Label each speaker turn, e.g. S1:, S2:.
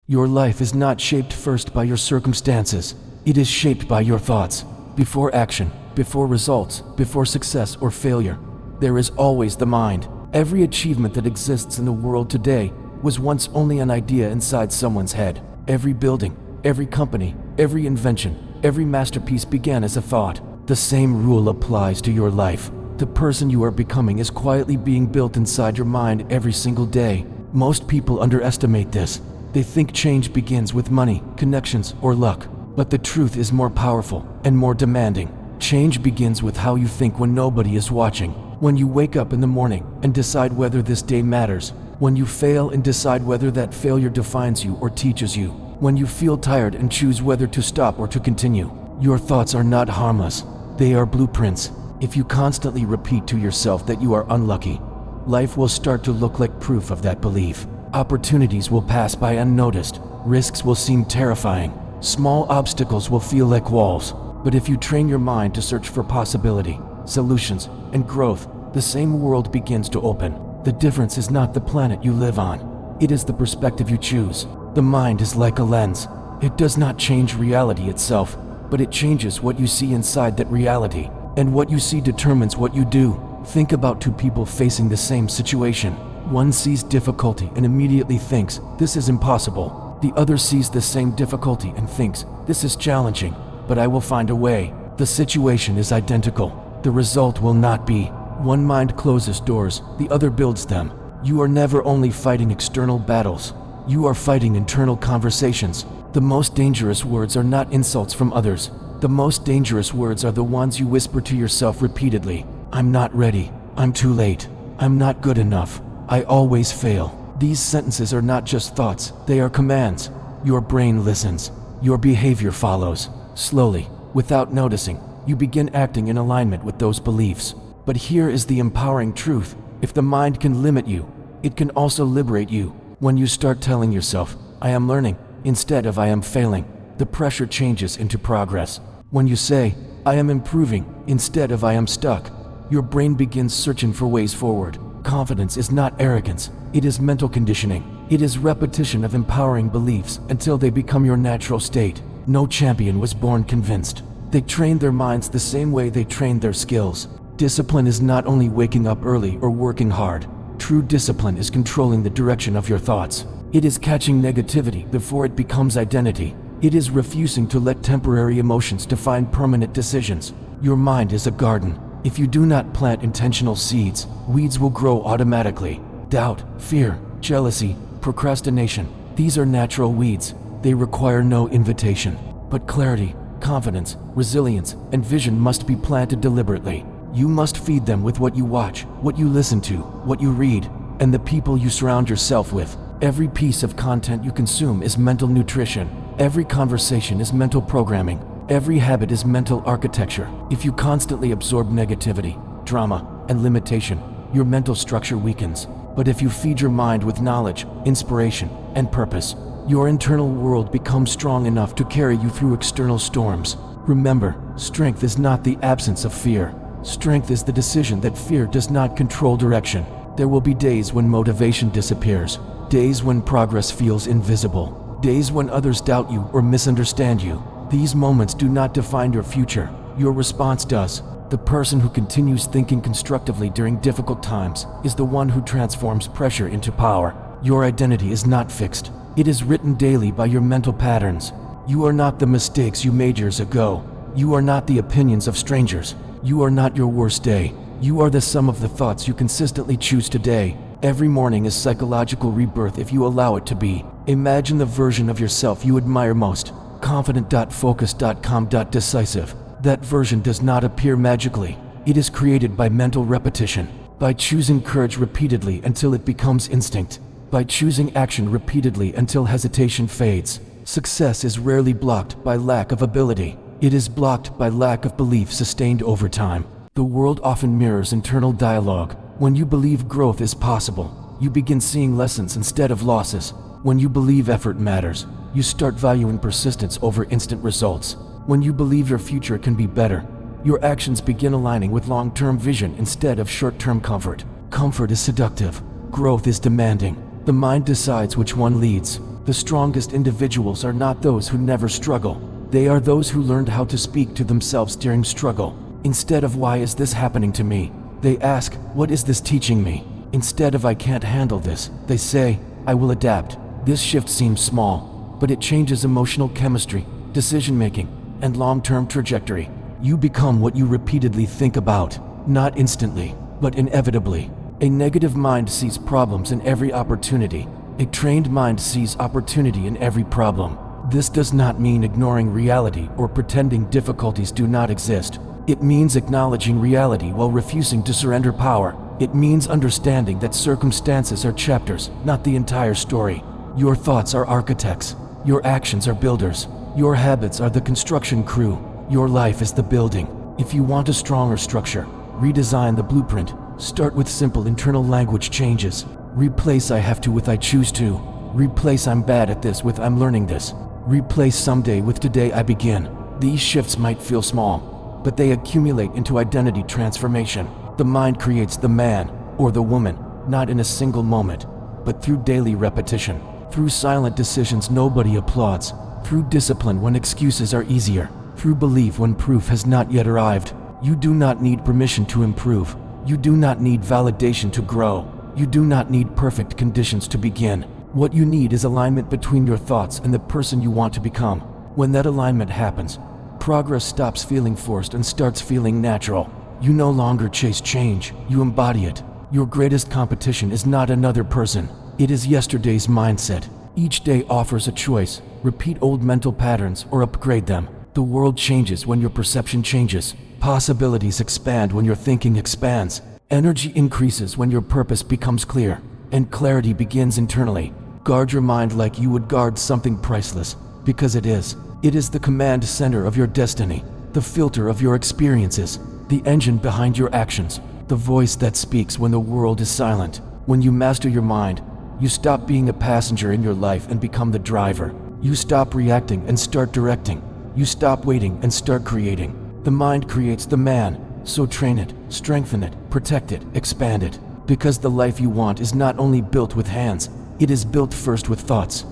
S1: Your life is not shaped first by your circumstances. It is shaped by your thoughts. Before action, before results, before success or failure, there is always the mind. Every achievement that exists in the world today was once only an idea inside someone's head. Every building, every company, every invention, every masterpiece began as a thought. The same rule applies to your life. The person you are becoming is quietly being built inside your mind every single day. Most people underestimate this. They think change begins with money, connections, or luck. But the truth is more powerful and more demanding. Change begins with how you think when nobody is watching. When you wake up in the morning and decide whether this day matters. When you fail and decide whether that failure defines you or teaches you. When you feel tired and choose whether to stop or to continue. Your thoughts are not harmless. They are blueprints. If you constantly repeat to yourself that you are unlucky, life will start to look like proof of that belief. Opportunities will pass by unnoticed. Risks will seem terrifying. Small obstacles will feel like walls. But if you train your mind to search for possibility, solutions, and growth, the same world begins to open. The difference is not the planet you live on. It is the perspective you choose. The mind is like a lens. It does not change reality itself, but it changes what you see inside that reality. And what you see determines what you do. Think about two people facing the same situation. One sees difficulty and immediately thinks, this is impossible. The other sees the same difficulty and thinks, this is challenging, but I will find a way. The situation is identical. The result will not be. One mind closes doors, the other builds them. You are never only fighting external battles. You are fighting internal conversations. The most dangerous words are not insults from others. The most dangerous words are the ones you whisper to yourself repeatedly. I'm not ready. I'm too late. I'm not good enough. I always fail. These sentences are not just thoughts, they are commands. Your brain listens. Your behavior follows. Slowly, without noticing, you begin acting in alignment with those beliefs. But here is the empowering truth. If the mind can limit you, it can also liberate you. When you start telling yourself, I am learning, instead of I am failing, the pressure changes into progress. When you say, I am improving, instead of I am stuck, your brain begins searching for ways forward. Confidence is not arrogance, it is mental conditioning. It is repetition of empowering beliefs until they become your natural state. No champion was born convinced. They trained their minds the same way they trained their skills. Discipline is not only waking up early or working hard. True discipline is controlling the direction of your thoughts. It is catching negativity before it becomes identity. It is refusing to let temporary emotions define permanent decisions. Your mind is a garden. If you do not plant intentional seeds, weeds will grow automatically. Doubt, fear, jealousy, procrastination, these are natural weeds. They require no invitation. But clarity, confidence, resilience, and vision must be planted deliberately. You must feed them with what you watch, what you listen to, what you read, and the people you surround yourself with. Every piece of content you consume is mental nutrition. Every conversation is mental programming. Every habit is mental architecture. If you constantly absorb negativity, drama, and limitation, your mental structure weakens. But if you feed your mind with knowledge, inspiration, and purpose, your internal world becomes strong enough to carry you through external storms. Remember, strength is not the absence of fear. Strength is the decision that fear does not control direction. There will be days when motivation disappears, days when progress feels invisible, days when others doubt you or misunderstand you. These moments do not define your future. Your response does. The person who continues thinking constructively during difficult times is the one who transforms pressure into power. Your identity is not fixed. It is written daily by your mental patterns. You are not the mistakes you made years ago. You are not the opinions of strangers. You are not your worst day. You are the sum of the thoughts you consistently choose today. Every morning is psychological rebirth if you allow it to be. Imagine the version of yourself you admire most. Confident, focused, calm, decisive. That version does not appear magically. It is created by mental repetition, by choosing courage repeatedly until it becomes instinct, by choosing action repeatedly until hesitation fades. Success is rarely blocked by lack of ability. It is blocked by lack of belief sustained over time. The world often mirrors internal dialogue. When you believe growth is possible, you begin seeing lessons instead of losses. When you believe effort matters, you start valuing persistence over instant results. When you believe your future can be better, your actions begin aligning with long-term vision instead of short-term comfort. Comfort is seductive. Growth is demanding. The mind decides which one leads. The strongest individuals are not those who never struggle. They are those who learned how to speak to themselves during struggle. Instead of "why is this happening to me?" they ask, "what is this teaching me?" Instead of "I can't handle this," they say, "I will adapt." This shift seems small, but it changes emotional chemistry, decision-making, and long-term trajectory. You become what you repeatedly think about, not instantly, but inevitably. A negative mind sees problems in every opportunity. A trained mind sees opportunity in every problem. This does not mean ignoring reality or pretending difficulties do not exist. It means acknowledging reality while refusing to surrender power. It means understanding that circumstances are chapters, not the entire story. Your thoughts are architects. Your actions are builders. Your habits are the construction crew. Your life is the building. If you want a stronger structure, redesign the blueprint. Start with simple internal language changes. Replace "I have to" with "I choose to." Replace "I'm bad at this" with "I'm learning this." Replace "someday" with "today I begin." These shifts might feel small, but they accumulate into identity transformation. The mind creates the man or the woman, not in a single moment, but through daily repetition, through silent decisions nobody applauds, through discipline when excuses are easier, through belief when proof has not yet arrived. You do not need permission to improve. You do not need validation to grow. You do not need perfect conditions to begin. What you need is alignment between your thoughts and the person you want to become. When that alignment happens, progress stops feeling forced and starts feeling natural. You no longer chase change, you embody it. Your greatest competition is not another person. It is yesterday's mindset. Each day offers a choice: repeat old mental patterns or upgrade them. The world changes when your perception changes. Possibilities expand when your thinking expands. Energy increases when your purpose becomes clear, and clarity begins internally. Guard your mind like you would guard something priceless, because it is. It is the command center of your destiny, the filter of your experiences, the engine behind your actions, the voice that speaks when the world is silent. When you master your mind, you stop being a passenger in your life and become the driver. You stop reacting and start directing. You stop waiting and start creating. The mind creates the man, so train it, strengthen it, protect it, expand it. Because the life you want is not only built with hands, it is built first with thoughts.